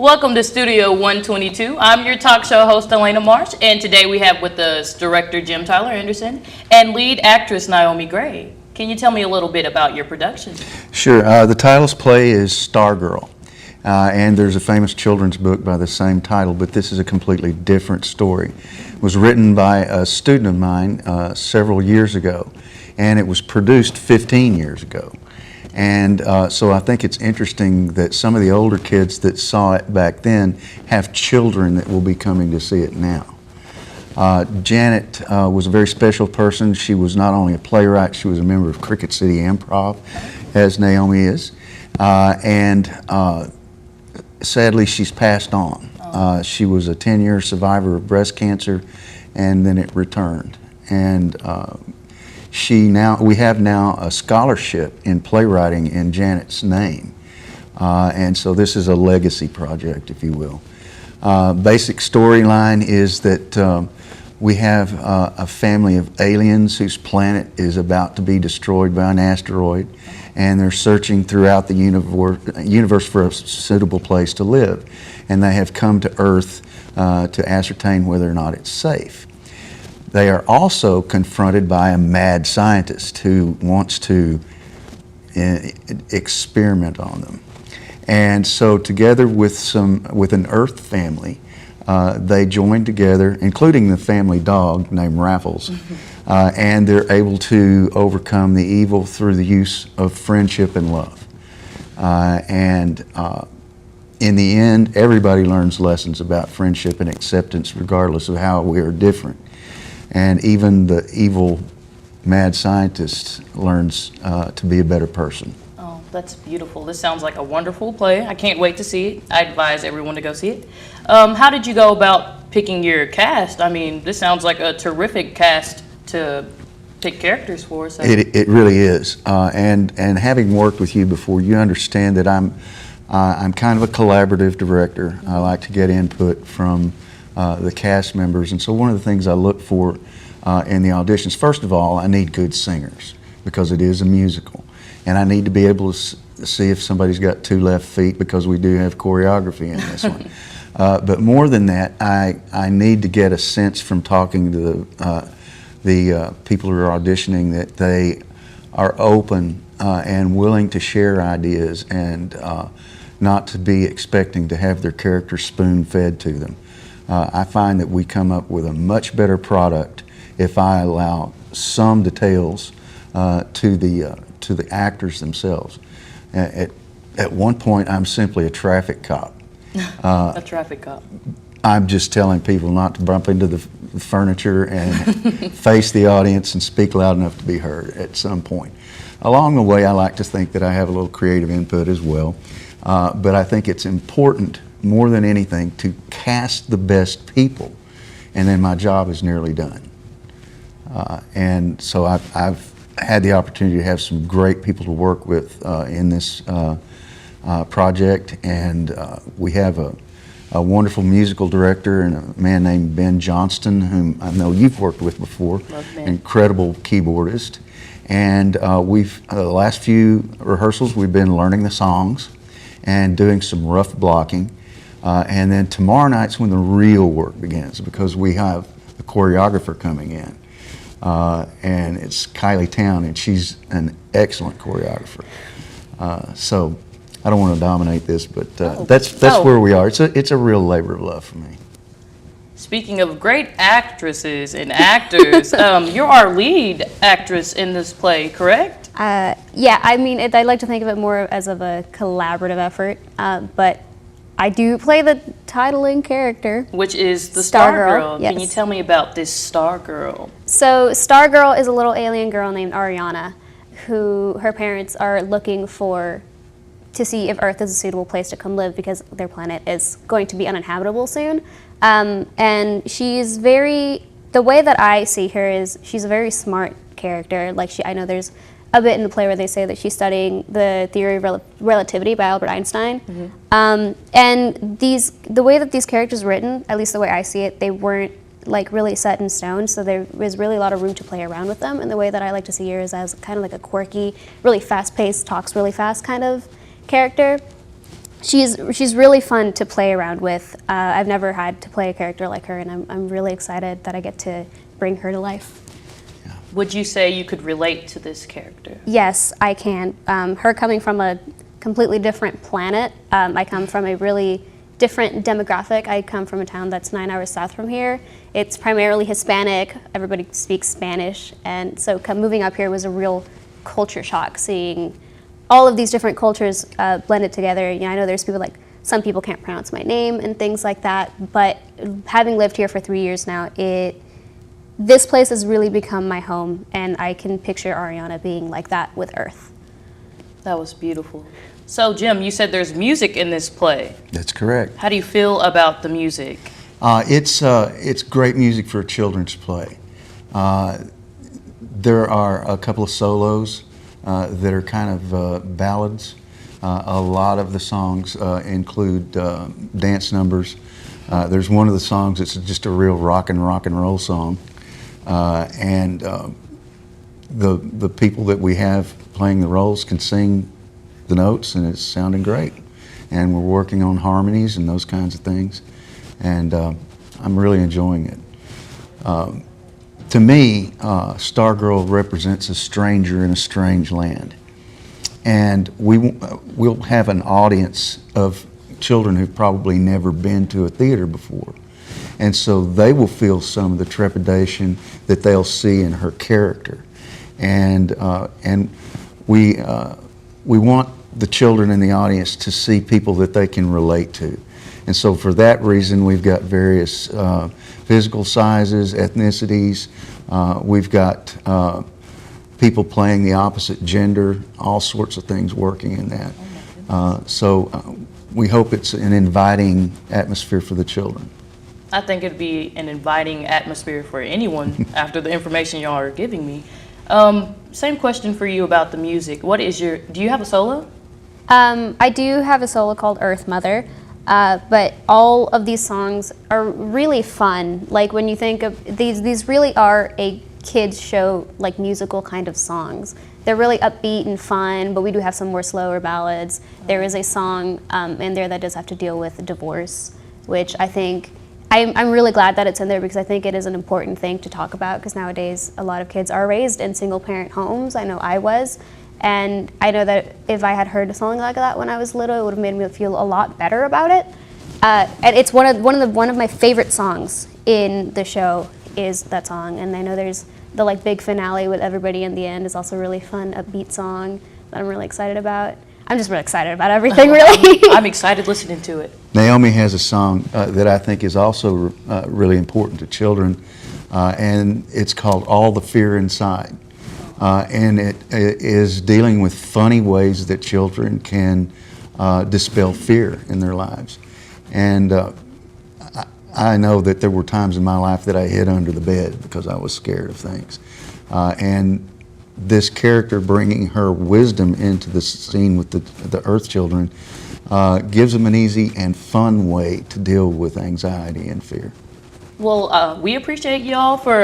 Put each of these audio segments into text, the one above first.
Welcome to Studio 122. I'm your talk show host, Alana Marsh, and today we have with us director Jim Tyler Anderson and lead actress Naomi Gray. Can you tell me a little bit about your production? Sure. The title's play is Stargirl, and there's a famous children's book by the same title, but this is a completely different story. It was written by a student of mine several years ago, and it was produced 15 years ago. And so I think it's interesting that some of the older kids that saw it back then have children that will be coming to see it now. Janet was a very special person. She was not only a playwright, she was a member of Cricket City Improv, as Naomi is. Sadly, she's passed on. She was a 10-year survivor of breast cancer, and then it returned. And we have now a scholarship in playwriting in Janet's name. And so this is a legacy project, if you will. Basic storyline is that we have a family of aliens whose planet is about to be destroyed by an asteroid, and they're searching throughout the universe for a suitable place to live. And they have come to Earth to ascertain whether or not it's safe. They are also confronted by a mad scientist who wants to experiment on them. And so together with an Earth family, they join together, including the family dog named Raffles, and they're able to overcome the evil through the use of friendship and love. In the end, everybody learns lessons about friendship and acceptance regardless of how we are different. And even the evil mad scientist learns to be a better person. Oh, that's beautiful. This sounds like a wonderful play. I can't wait to see it. I advise everyone to go see it. How did you go about picking your cast? I mean, this sounds like a terrific cast to pick characters for. So. It really is. And having worked with you before, you understand that I'm kind of a collaborative director. I like to get input from the cast members, and so one of the things I look for in the auditions, first of all, I need good singers because it is a musical, and I need to be able to see if somebody's got two left feet because we do have choreography in this one. But more than that, I need to get a sense from talking to the people who are auditioning that they are open and willing to share ideas and not to be expecting to have their character spoon-fed to them. I find that we come up with a much better product if I allow some details to the actors themselves. At one point, I'm simply a traffic cop. A traffic cop. I'm just telling people not to bump into the furniture and face the audience and speak loud enough to be heard at some point. Along the way, I like to think that I have a little creative input as well, but I think it's important more than anything to cast the best people, and then my job is nearly done. And so I've had the opportunity to have some great people to work with in this project, and we have a wonderful musical director and a man named Ben Johnston, whom I know you've worked with before, incredible keyboardist. And the last few rehearsals we've been learning the songs and doing some rough blocking. And then tomorrow night's when the real work begins, because we have a choreographer coming in. And it's Kylie Town, and she's an excellent choreographer. So I don't want to dominate this, but that's where we are. It's a real labor of love for me. Speaking of great actresses and actors, you're our lead actress in this play, correct? Yeah, I mean, I like to think of it more as of a collaborative effort, but I do play the titling character. Which is the Stargirl. Yes. Can you tell me about this Stargirl? So Stargirl is a little alien girl named Ariana, who her parents are looking to see if Earth is a suitable place to come live because their planet is going to be uninhabitable soon. And she's the way that I see her is she's a very smart character. Like I know there's a bit in the play where they say that she's studying the theory of relativity by Albert Einstein. And the way that these characters are written, at least the way I see it, they weren't like really set in stone, so there was really a lot of room to play around with them. And the way that I like to see her is as kind of like a quirky, really fast-paced, talks really fast kind of character. she's really fun to play around with. I've never had to play a character like her, and I'm really excited that I get to bring her to life. Would you say you could relate to this character? Yes, I can. Her coming from a completely different planet. I come from a really different demographic. I come from a town that's 9 hours south from here. It's primarily Hispanic. Everybody speaks Spanish, and so moving up here was a real culture shock, seeing all of these different cultures blended together. You know, I know there's people like, some people can't pronounce my name and things like that, but having lived here for 3 years now, this place has really become my home, and I can picture Ariana being like that with Earth. That was beautiful. So, Jim, you said there's music in this play. That's correct. How do you feel about the music? It's great music for a children's play. There are a couple of solos that are kind of ballads. A lot of the songs include dance numbers. There's one of the songs that's just a real rock and roll song. And the people that we have playing the roles can sing the notes, and it's sounding great. And we're working on harmonies and those kinds of things, and I'm really enjoying it. To me, Stargirl represents a stranger in a strange land, and we'll have an audience of children who've probably never been to a theater before. And so they will feel some of the trepidation that they'll see in her character. And we want the children in the audience to see people that they can relate to. And so for that reason, we've got various physical sizes, ethnicities. We've got people playing the opposite gender, all sorts of things working in that. So we hope it's an inviting atmosphere for the children. I think it'd be an inviting atmosphere for anyone after the information y'all are giving me. Same question for you about the music. Do you have a solo? I do have a solo called Earth Mother, but all of these songs are really fun. Like when you think of these really are a kids show, like musical kind of songs. They're really upbeat and fun, but we do have some more slower ballads. There is a song in there that does have to deal with divorce, which I think I'm really glad that it's in there, because I think it is an important thing to talk about, because nowadays a lot of kids are raised in single parent homes. I know I was, and I know that if I had heard a song like that when I was little, it would have made me feel a lot better about it. And it's one of my favorite songs in the show is that song. And I know there's the like big finale with everybody in the end is also a really fun upbeat song that I'm really excited about. I'm just really excited about everything, really. I'm excited listening to it. Naomi has a song that I think is also really important to children, and it's called All the Fear Inside. And it is dealing with funny ways that children can dispel fear in their lives. And I know that there were times in my life that I hid under the bed because I was scared of things. And this character bringing her wisdom into the scene with the Earth children gives them an easy and fun way to deal with anxiety and fear. Well, we appreciate y'all for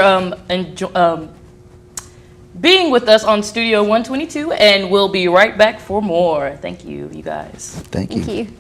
being with us on Studio 122, and we'll be right back for more. Thank you, you guys. Thank you. Thank you.